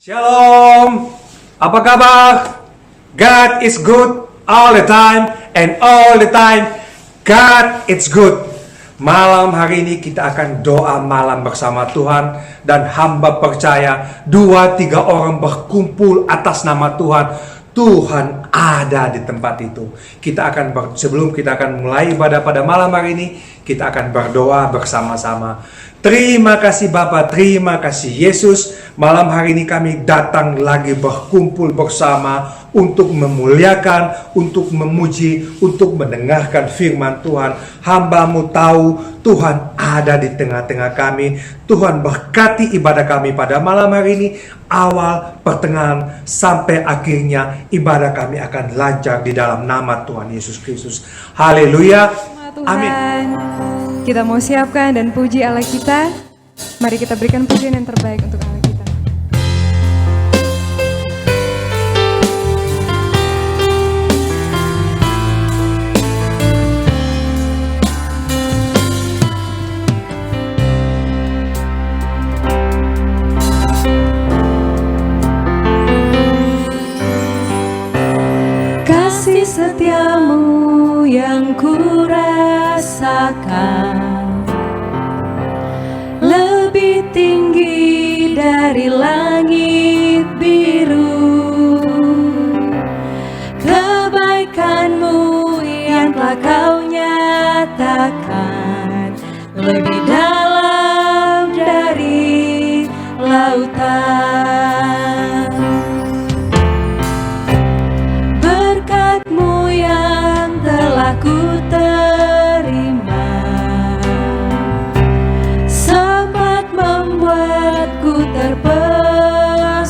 Shalom, apa kabar? God is good all the time, and all the time God is good. Malam hari ini kita akan doa malam bersama Tuhan. Dan hamba percaya 2-3 orang berkumpul atas nama Tuhan, Tuhan ada di tempat itu. Sebelum kita akan mulai ibadah pada malam hari ini, kita akan berdoa bersama-sama. Terima kasih Bapa, terima kasih Yesus. Malam hari ini kami datang lagi berkumpul bersama untuk memuliakan, untuk memuji, untuk mendengarkan firman Tuhan. Hamba-Mu tahu Tuhan ada di tengah-tengah kami. Tuhan berkati ibadah kami pada malam hari ini, awal, pertengahan, sampai akhirnya ibadah kami akan lancar di dalam nama Tuhan Yesus Kristus. Haleluya. Amin. Kita mau siapkan dan puji Allah kita. Mari kita berikan pujian yang terbaik untuk Allah kita. Kasih setiamu yang ku rasakan lebih tinggi dari langit biru. Kebaikanmu yang telah kau nyatakan lebih dalam dari lautan. Berkat-Mu yang telah ku terima sempat membuatku terpesona.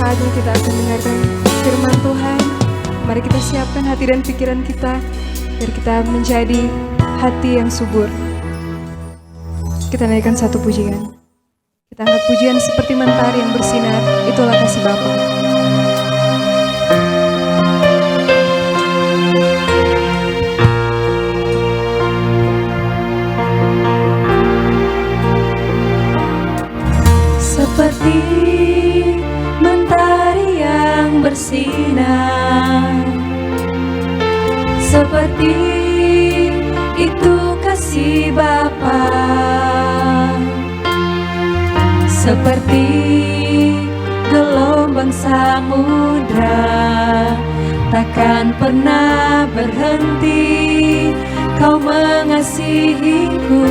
saatnya kita akan mendengarkan firman Tuhan. Mari kita siapkan hati dan pikiran kita, biar kita menjadi hati yang subur. Kita naikkan satu pujian. Kita angkat pujian seperti mentari yang bersinar, itulah kasih Bapa. Seperti mentari yang bersinar, seperti itu kasih Bapa, seperti gelombang samudra, takkan pernah berhenti Kau mengasihiku.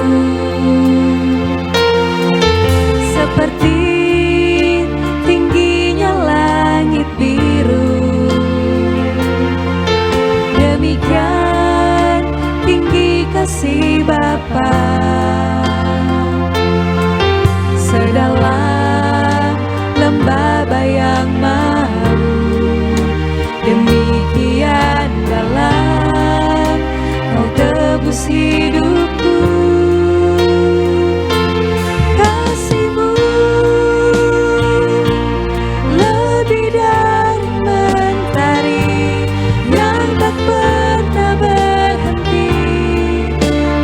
Seperti tingginya langit biru, demikian tinggi kasih Bapa. Sedalam lembah bayang mahu, demikian dalam Kau tebus hidupku. Kasih-Mu lebih dari mentari yang tak pernah berhenti,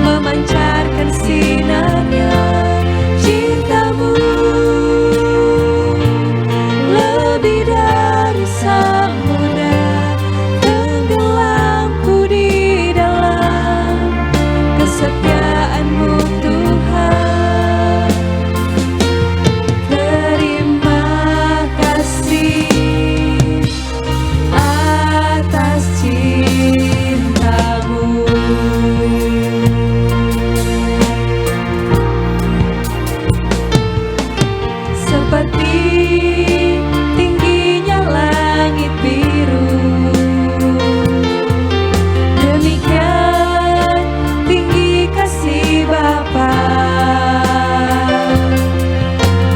memancarkan sinarnya. Cinta-Mu lebih dari samudra, tenggelamku di dalam kesetiaan-Mu Tuhan. Terima kasih atas cinta-Mu. Seperti tingginya langit biru, demikian tinggi kasih Bapa.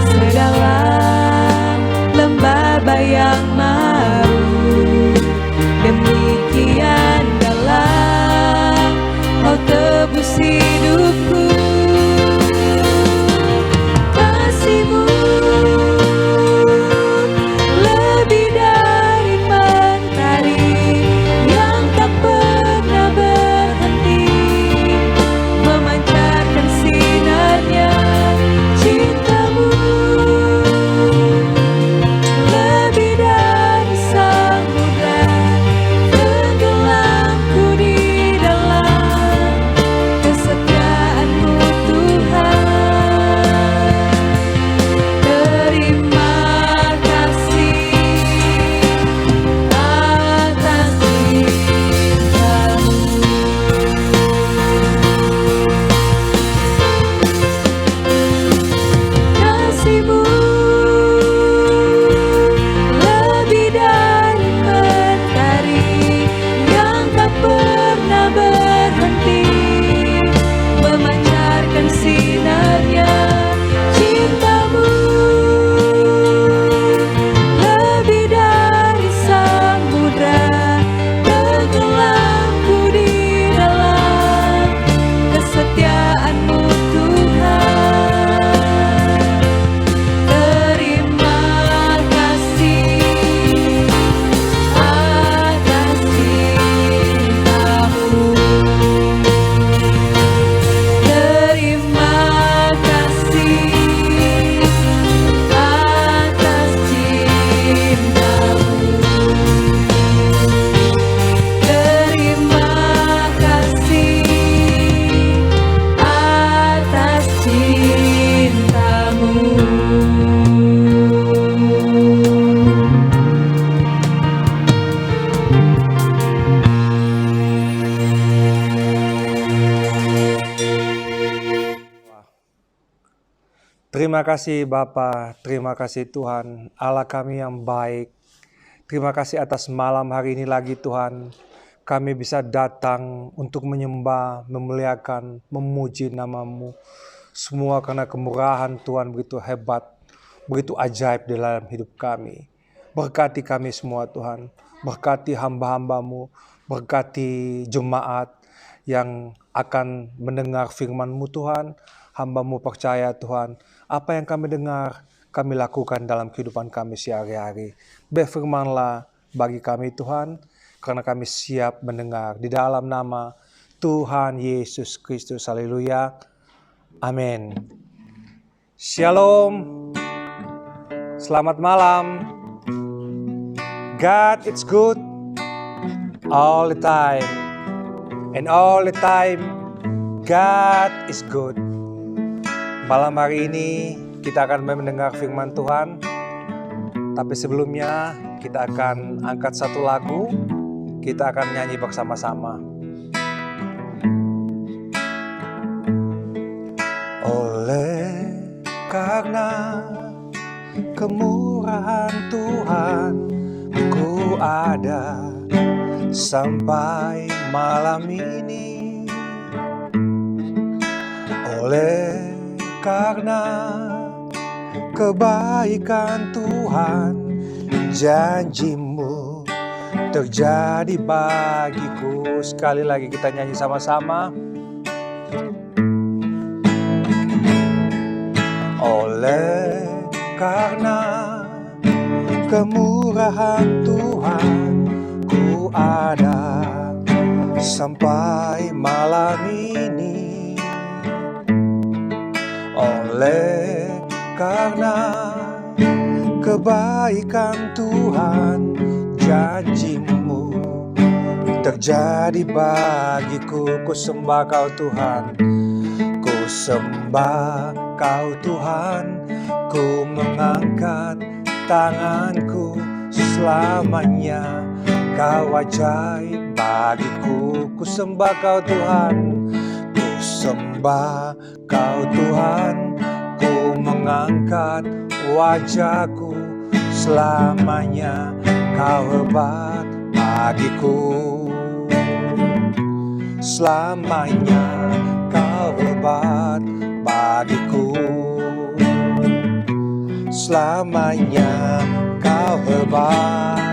Sedalam lembah bayang mahu, demikian dalam Kau tebus hidupku. Kasih-Mu lebih dari mentari yang tak pernah berhenti, memancarkan sinarnya. Cinta-Mu lebih dari samudra, tenggelamku di dalam kesetiaan-Mu Tuhan. Terima kasih atas cinta-Mu. Kasih-Mu lebih dari mentari yang tak pernah berhenti, memancarkan sinarnya. Cinta-Mu lebih dari samudra, tenggelamku di dalam kesetiaan-Mu Tuhan. Terima kasih atas cinta-Mu. Terima kasih atas cinta-Mu. Terima kasih atas cinta-Mu. Terima kasih Bapa, terima kasih Tuhan, Allah kami yang baik. Terima kasih atas malam hari ini lagi Tuhan. Kami bisa datang untuk menyembah, memuliakan, memuji nama-Mu. Semua karena kemurahan Tuhan begitu hebat, begitu ajaib dalam hidup kami. Berkati kami semua Tuhan. Berkati hamba-hambamu. Berkati jemaat yang akan mendengar firman-Mu Tuhan. Hamba-Mu percaya Tuhan, apa yang kami dengar, kami lakukan dalam kehidupan kami sehari-hari. Berfirmanlah bagi kami Tuhan, karena kami siap mendengar di dalam nama Tuhan Yesus Kristus. Haleluya. Amin. Shalom. Selamat malam. God it's good all the time. And all the time God is good. Malam hari ini kita akan mendengar firman Tuhan. Tapi sebelumnya kita akan angkat satu lagu. Kita akan nyanyi bersama-sama. Oleh karena kemurahan Tuhan, ku ada sampai malam ini. Oleh karena kebaikan Tuhan, janji-Mu terjadi bagiku. Sekali lagi kita nyanyi sama-sama. Oleh karena kemurahan Tuhan, ku ada sampai malam ini. Oleh karena kebaikan Tuhan, janji-Mu terjadi bagiku. Ku sembah Kau Tuhan, ku sembah Kau Tuhan, ku mengangkat tanganku selamanya. Kau ajaib bagiku. Ku sembah Kau Tuhan, ku sembah Kau Tuhan, ku mengangkat wajahku selamanya. Kau hebat bagiku, selamanya Kau hebat bagiku, selamanya Kau hebat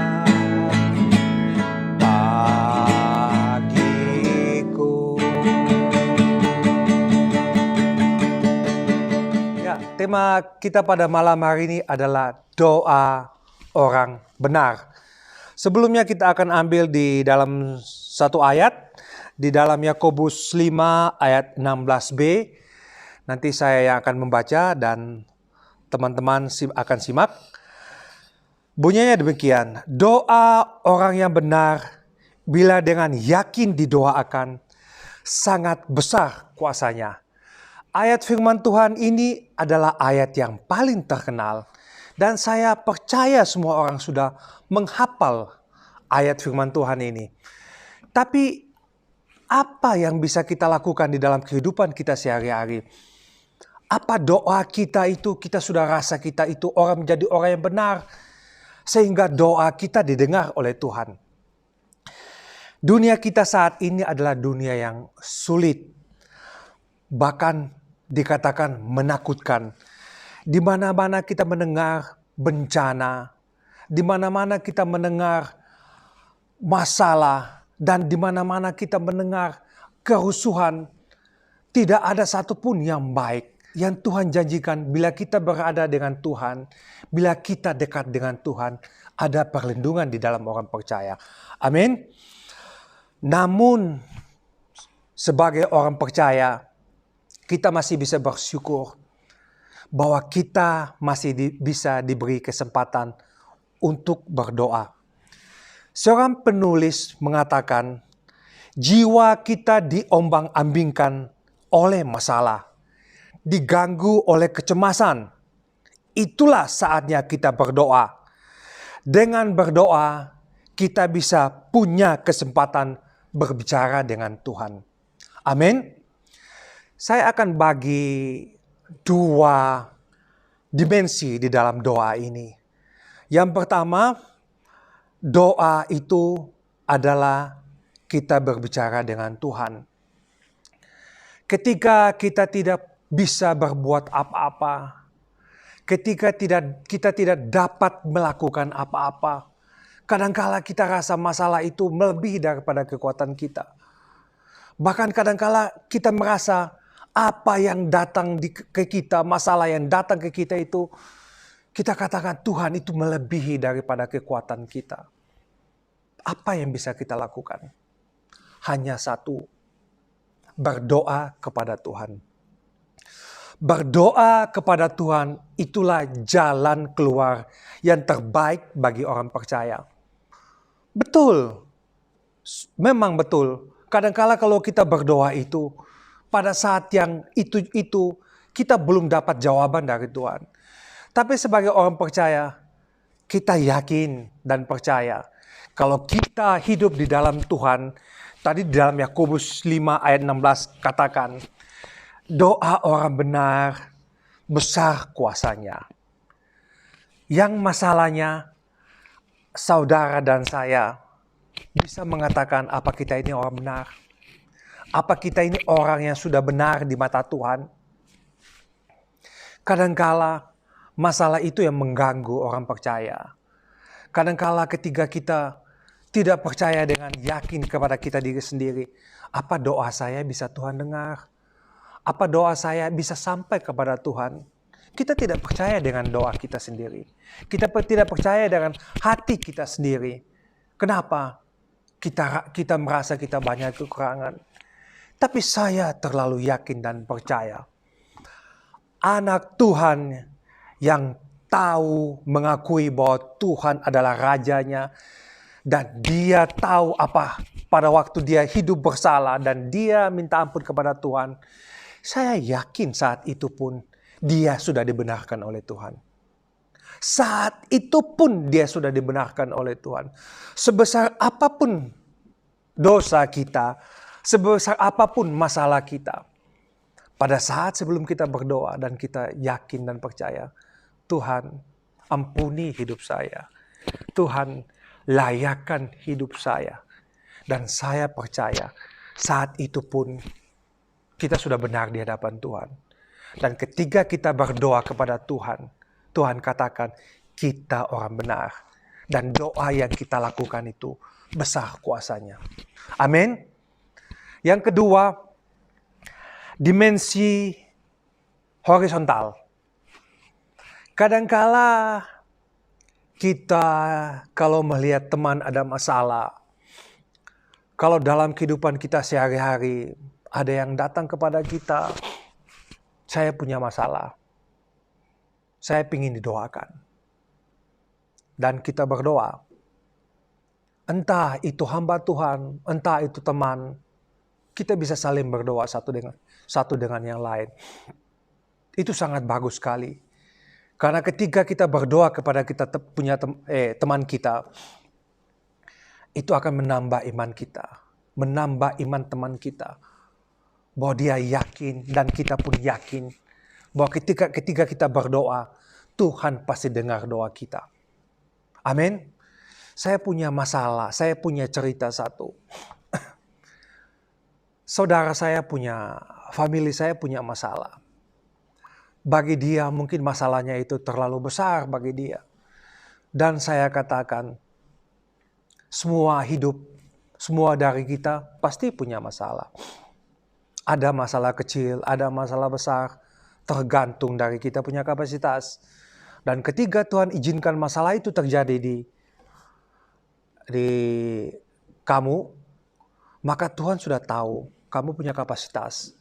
bagiku. Ya, tema kita pada malam hari ini adalah doa orang benar. Sebelumnya kita akan ambil di dalam satu ayat, di dalam Yakobus 5 ayat 16b. Nanti saya yang akan membaca dan teman-teman akan simak. Bunyinya demikian, doa orang yang benar bila dengan yakin didoakan sangat besar kuasanya. Ayat firman Tuhan ini adalah ayat yang paling terkenal. Dan saya percaya semua orang sudah menghafal ayat firman Tuhan ini. Tapi apa yang bisa kita lakukan di dalam kehidupan kita sehari-hari? Apa doa kita itu, kita sudah rasa kita itu orang menjadi orang yang benar. Sehingga doa kita didengar oleh Tuhan. Dunia kita saat ini adalah dunia yang sulit. Bahkan dikatakan menakutkan. Di mana-mana kita mendengar bencana, di mana-mana kita mendengar masalah, dan di mana-mana kita mendengar kerusuhan, tidak ada satupun yang baik. Yang Tuhan janjikan bila kita berada dengan Tuhan, bila kita dekat dengan Tuhan, ada perlindungan di dalam orang percaya. Amin. Namun, sebagai orang percaya, kita masih bisa bersyukur bahwa kita masih bisa diberi kesempatan untuk berdoa. Seorang penulis mengatakan, jiwa kita diombang-ambingkan oleh masalah, diganggu oleh kecemasan. Itulah saatnya kita berdoa. Dengan berdoa, kita bisa punya kesempatan berbicara dengan Tuhan. Amin. Saya akan bagi dua dimensi di dalam doa ini. Yang pertama, doa itu adalah kita berbicara dengan Tuhan. Ketika kita tidak bisa berbuat apa-apa, ketika kita tidak dapat melakukan apa-apa. Kadangkala kita rasa masalah itu melebihi daripada kekuatan kita. Bahkan kadangkala kita merasa apa yang datang ke kita, masalah yang datang ke kita itu, kita katakan Tuhan itu melebihi daripada kekuatan kita. Apa yang bisa kita lakukan? Hanya satu, berdoa kepada Tuhan. Berdoa kepada Tuhan itulah jalan keluar yang terbaik bagi orang percaya. Betul, memang betul. Kadangkala kalau kita berdoa itu, pada saat yang itu kita belum dapat jawaban dari Tuhan. Tapi sebagai orang percaya, kita yakin dan percaya kalau kita hidup di dalam Tuhan. Tadi di dalam Yakobus 5 ayat 16 katakan, doa orang benar besar kuasanya. Yang masalahnya, saudara dan saya bisa mengatakan apa kita ini orang benar. Apa kita ini orang yang sudah benar di mata Tuhan? Kadangkala masalah itu yang mengganggu orang percaya. Kadangkala ketika kita tidak percaya dengan yakin kepada kita diri sendiri, apa doa saya bisa Tuhan dengar? Apa doa saya bisa sampai kepada Tuhan? Kita tidak percaya dengan doa kita sendiri. Kita tidak percaya dengan hati kita sendiri. Kenapa? Kita merasa kita banyak kekurangan. Tapi saya terlalu yakin dan percaya. Anak Tuhan yang tahu, mengakui bahwa Tuhan adalah rajanya. Dan dia tahu apa pada waktu dia hidup bersalah dan dia minta ampun kepada Tuhan. Saya yakin saat itu pun dia sudah dibenarkan oleh Tuhan. Saat itu pun dia sudah dibenarkan oleh Tuhan. Sebesar apapun dosa kita, sebesar apapun masalah kita. Pada saat sebelum kita berdoa dan kita yakin dan percaya, Tuhan ampuni hidup saya. Tuhan layakkan hidup saya. Dan saya percaya saat itu pun kita sudah benar di hadapan Tuhan. Dan ketika kita berdoa kepada Tuhan, Tuhan katakan kita orang benar. Dan doa yang kita lakukan itu besar kuasanya. Amin. Yang kedua, dimensi horizontal. Kadangkala kita kalau melihat teman ada masalah, kalau dalam kehidupan kita sehari-hari ada yang datang kepada kita, saya punya masalah, saya ingin didoakan. Dan kita berdoa, entah itu hamba Tuhan, entah itu teman, kita bisa saling berdoa satu dengan yang lain. Itu sangat bagus sekali. Karena ketika kita berdoa kepada kita punya teman kita, itu akan menambah iman kita, menambah iman teman kita, bahwa dia yakin dan kita pun yakin bahwa ketika kita berdoa, Tuhan pasti dengar doa kita. Amin. Saya punya masalah, saya punya cerita satu. Saudara saya punya, family saya punya masalah. Bagi dia mungkin masalahnya itu terlalu besar bagi dia. Dan saya katakan, semua hidup, semua dari kita pasti punya masalah. Ada masalah kecil, ada masalah besar, tergantung dari kita punya kapasitas. Dan ketika Tuhan izinkan masalah itu terjadi di kamu, maka Tuhan sudah tahu kamu punya kapasitas.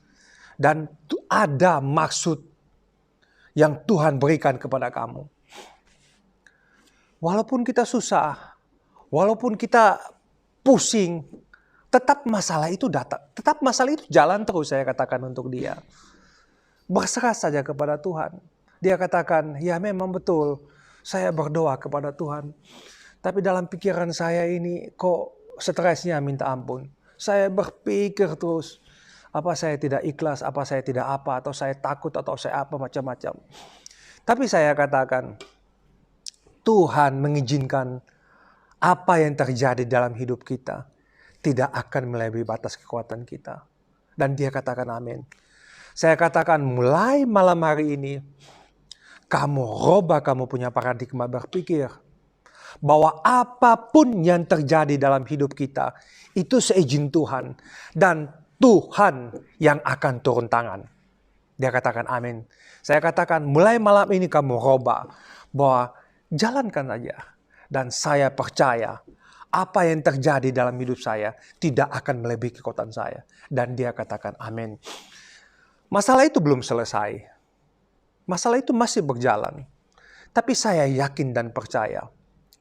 Dan ada maksud yang Tuhan berikan kepada kamu. Walaupun kita susah, walaupun kita pusing, tetap masalah itu datang. Tetap masalah itu jalan terus, saya katakan untuk dia. Berserah saja kepada Tuhan. Dia katakan, ya memang betul, saya berdoa kepada Tuhan. Tapi dalam pikiran saya ini kok stresnya minta ampun. Saya berpikir terus, apa saya tidak ikhlas, apa saya tidak apa, atau saya takut, atau saya apa, macam-macam. Tapi saya katakan, Tuhan mengizinkan apa yang terjadi dalam hidup kita tidak akan melebihi batas kekuatan kita. Dan dia katakan amin. Saya katakan mulai malam hari ini, kamu rubah kamu punya paradigma berpikir. Bahwa apapun yang terjadi dalam hidup kita, itu seizin Tuhan. Dan Tuhan yang akan turun tangan. Dia katakan amin. Saya katakan mulai malam ini kamu rubah. Bahwa jalankan aja. Dan saya percaya apa yang terjadi dalam hidup saya tidak akan melebihi kekuatan saya. Dan dia katakan amin. Masalah itu belum selesai. Masalah itu masih berjalan. Tapi saya yakin dan percaya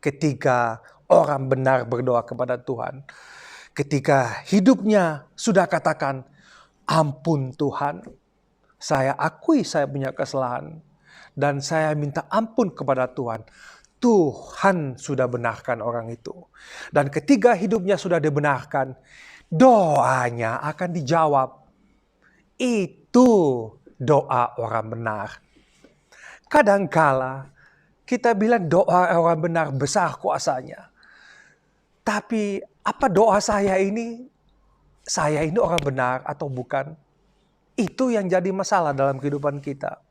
ketika orang benar berdoa kepada Tuhan. Ketika hidupnya sudah katakan, ampun Tuhan. Saya akui saya punya kesalahan. Dan saya minta ampun kepada Tuhan. Tuhan sudah benarkan orang itu. Dan ketika hidupnya sudah dibenarkan, doanya akan dijawab. Itu doa orang benar. Kadangkala kita bilang doa orang benar besar kuasanya. Tapi apa doa saya ini? Saya ini orang benar atau bukan? Itu yang jadi masalah dalam kehidupan kita.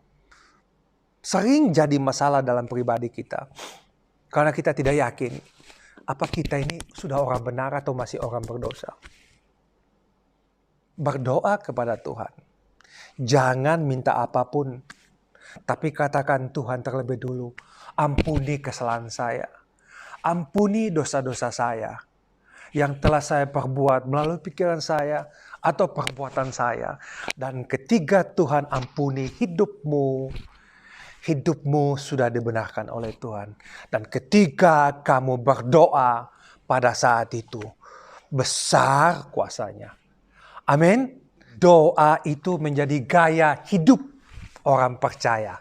Sering jadi masalah dalam pribadi kita. Karena kita tidak yakin. Apa kita ini sudah orang benar atau masih orang berdosa? Berdoa kepada Tuhan. Jangan minta apapun. Tapi katakan Tuhan terlebih dulu. Ampuni kesalahan saya. Ampuni dosa-dosa saya. Yang telah saya perbuat melalui pikiran saya. Atau perbuatan saya. Dan ketika Tuhan ampuni hidupmu. Hidupmu sudah dibenarkan oleh Tuhan. Dan ketika kamu berdoa pada saat itu. Besar kuasanya. Amin. Doa itu menjadi gaya hidup orang percaya.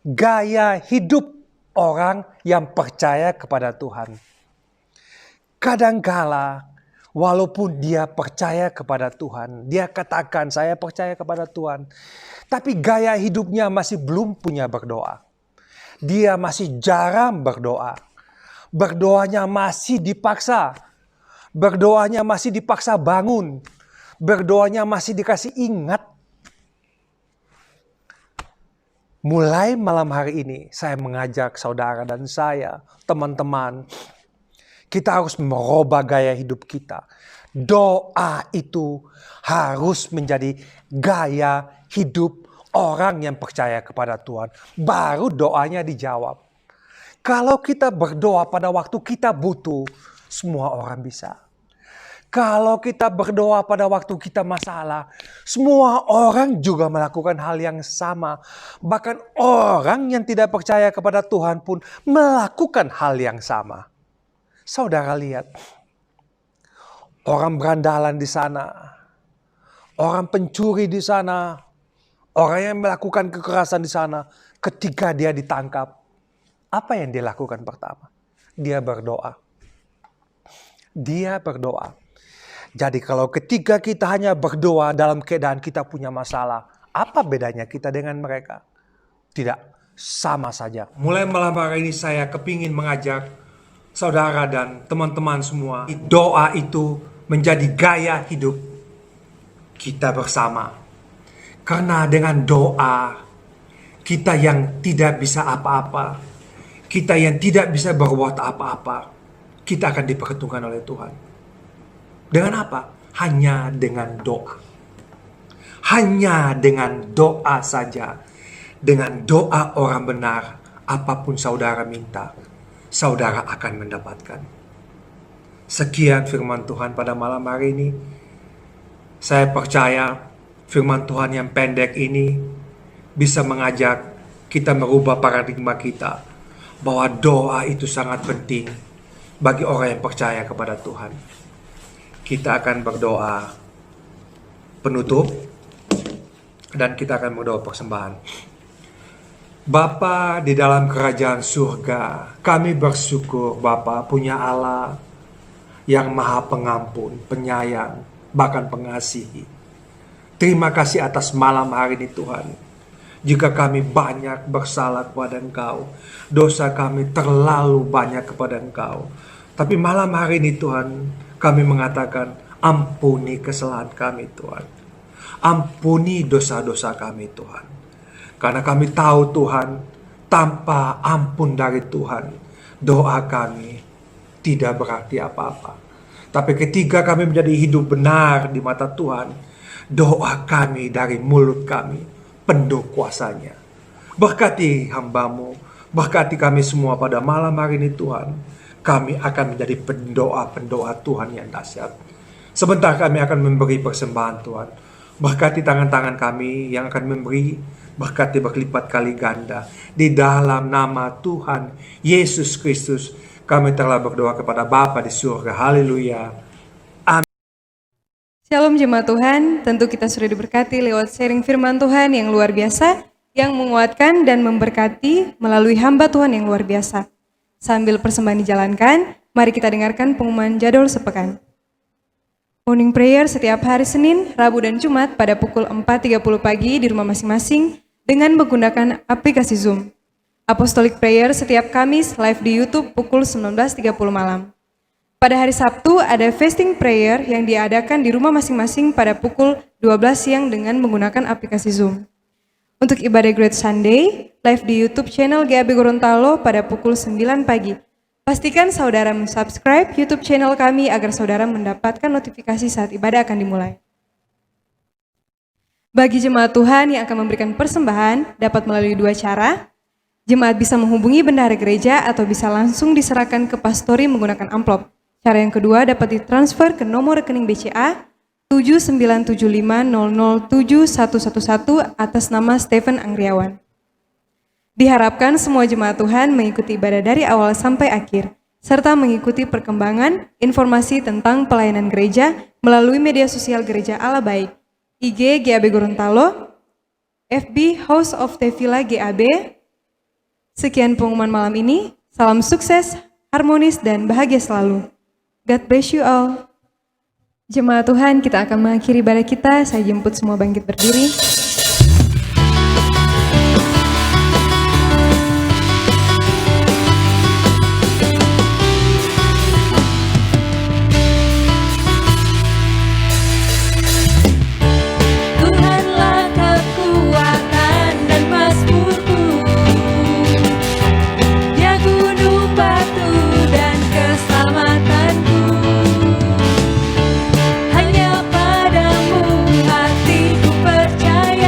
Gaya hidup orang yang percaya kepada Tuhan. Kadangkala, walaupun dia percaya kepada Tuhan, dia katakan saya percaya kepada Tuhan, tapi gaya hidupnya masih belum punya berdoa. Dia masih jarang berdoa. Berdoanya masih dipaksa. Berdoanya masih dipaksa bangun. Berdoanya masih dikasih ingat. Mulai malam hari ini saya mengajak saudara dan saya, teman-teman, kita harus merubah gaya hidup kita. Doa itu harus menjadi gaya hidup orang yang percaya kepada Tuhan. Baru doanya dijawab. Kalau kita berdoa pada waktu kita butuh, semua orang bisa. Kalau kita berdoa pada waktu kita masalah, semua orang juga melakukan hal yang sama. Bahkan orang yang tidak percaya kepada Tuhan pun melakukan hal yang sama. Saudara lihat, orang berandalan di sana, orang pencuri di sana, orang yang melakukan kekerasan di sana, ketika dia ditangkap, apa yang dia lakukan pertama? Dia berdoa. Dia berdoa. Jadi kalau ketika kita hanya berdoa dalam keadaan kita punya masalah, apa bedanya kita dengan mereka? Tidak, sama saja. Mulai malam hari ini saya kepingin mengajak saudara dan teman-teman semua. Doa itu menjadi gaya hidup kita bersama. Karena dengan doa, kita yang tidak bisa apa-apa, kita yang tidak bisa berbuat apa-apa, kita akan diperhitungkan oleh Tuhan. Dengan apa? Hanya dengan doa. Hanya dengan doa saja. Dengan doa orang benar, apapun saudara minta, saudara akan mendapatkan. Sekian firman Tuhan pada malam hari ini. Saya percaya firman Tuhan yang pendek ini bisa mengajak kita merubah paradigma kita. Bahwa doa itu sangat penting bagi orang yang percaya kepada Tuhan. Kita akan berdoa penutup dan kita akan berdoa persembahan. Bapa di dalam kerajaan surga, kami bersyukur Bapa punya Allah yang maha pengampun, penyayang, bahkan pengasihi. Terima kasih atas malam hari ini Tuhan. Jika kami banyak bersalah kepada Engkau, dosa kami terlalu banyak kepada Engkau. Tapi malam hari ini Tuhan, kami mengatakan, ampuni kesalahan kami Tuhan. Ampuni dosa-dosa kami Tuhan. Karena kami tahu Tuhan, tanpa ampun dari Tuhan, doa kami tidak berarti apa-apa. Tapi ketika kami menjadi hidup benar di mata Tuhan, doa kami dari mulut kami penuh kuasanya. Berkati hamba-Mu, berkati kami semua pada malam hari ini Tuhan. Kami akan menjadi pendoa-pendoa Tuhan yang dahsyat. Sebentar kami akan memberi persembahan Tuhan. Berkati tangan-tangan kami yang akan memberi, berkati berlipat kali ganda. Di dalam nama Tuhan Yesus Kristus, kami telah berdoa kepada Bapa di surga. Haleluya. Shalom jemaat Tuhan, tentu kita sudah diberkati lewat sharing firman Tuhan yang luar biasa, yang menguatkan dan memberkati melalui hamba Tuhan yang luar biasa. Sambil persembahan dijalankan, mari kita dengarkan pengumuman jadwal sepekan. Morning prayer setiap hari Senin, Rabu, dan Jumat pada pukul 4.30 pagi di rumah masing-masing dengan menggunakan aplikasi Zoom. Apostolic prayer setiap Kamis live di YouTube pukul 19.30 malam. Pada hari Sabtu ada fasting prayer yang diadakan di rumah masing-masing pada pukul 12 siang dengan menggunakan aplikasi Zoom. Untuk ibadah Great Sunday, live di YouTube channel GAB Gorontalo pada pukul 9 pagi. Pastikan saudara subscribe YouTube channel kami agar saudara mendapatkan notifikasi saat ibadah akan dimulai. Bagi jemaat Tuhan yang akan memberikan persembahan, dapat melalui dua cara. Jemaat bisa menghubungi bendahara gereja atau bisa langsung diserahkan ke pastori menggunakan amplop. Cara yang kedua dapat ditransfer ke nomor rekening BCA 7975007111 atas nama Stephen Angriawan. Diharapkan semua jemaat Tuhan mengikuti ibadah dari awal sampai akhir, serta mengikuti perkembangan informasi tentang pelayanan gereja melalui media sosial Gereja Allah Baik, IG GAB Gorontalo, FB House of Tevila GAB. Sekian pengumuman malam ini, salam sukses, harmonis, dan bahagia selalu. God bless you all. Jemaat Tuhan, kita akan mengakhiri ibadah kita. Saya jemput semua bangkit berdiri. Tuhanlah kekuatan dan mazmurku, Dia gunung batu dan keselamatanku. Hanya padamu hatiku percaya.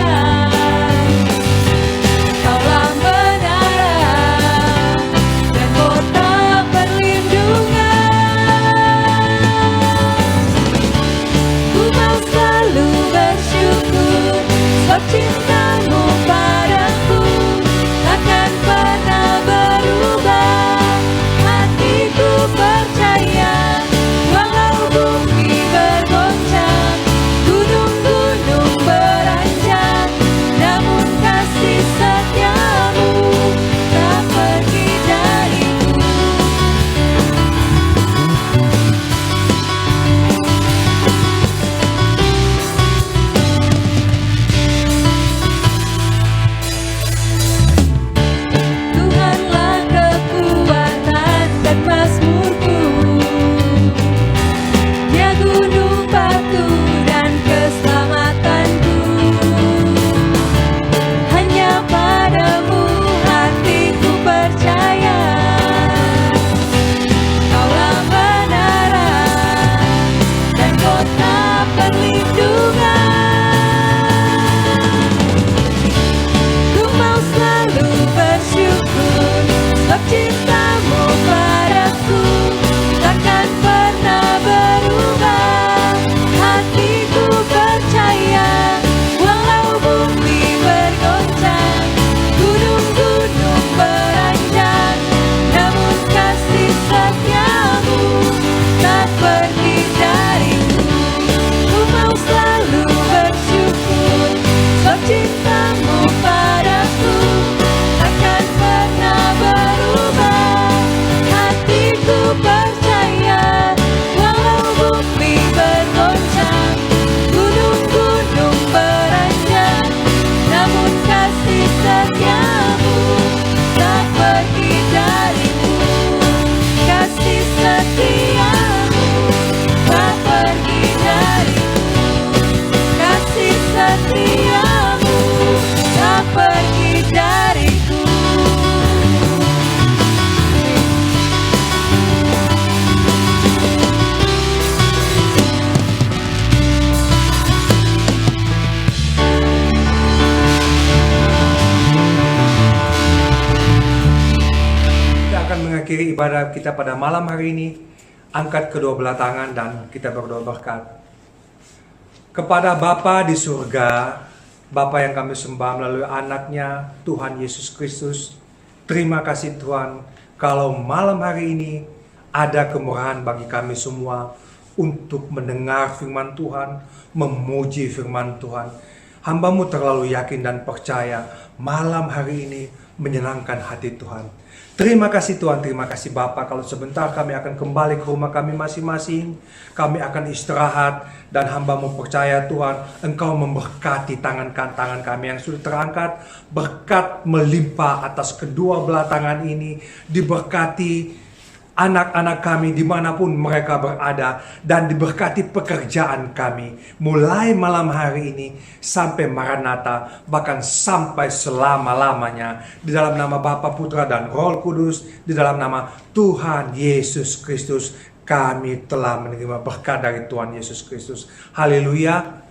mengakhiri ibadah kita pada malam hari ini, angkat kedua belah tangan dan kita berdoa berkat. Kepada Bapa di surga, Bapa yang kami sembah melalui anaknya Tuhan Yesus Kristus, terima kasih Tuhan kalau malam hari ini ada kemurahan bagi kami semua untuk mendengar firman Tuhan, memuji firman Tuhan. Hamba-Mu terlalu yakin dan percaya malam hari ini menyenangkan hati Tuhan. Terima kasih Tuhan, terima kasih Bapa. Kalau sebentar kami akan kembali ke rumah kami masing-masing, kami akan istirahat, dan hamba-Mu percaya Tuhan, Engkau memberkati tangan kami yang sudah terangkat, berkat melimpah atas kedua belah tangan ini, diberkati anak-anak kami dimanapun mereka berada, dan diberkati pekerjaan kami mulai malam hari ini sampai Maranatha, bahkan sampai selama-lamanya, di dalam nama Bapa, Putra, dan Roh Kudus, di dalam nama Tuhan Yesus Kristus kami telah menerima berkat dari Tuhan Yesus Kristus. Haleluya.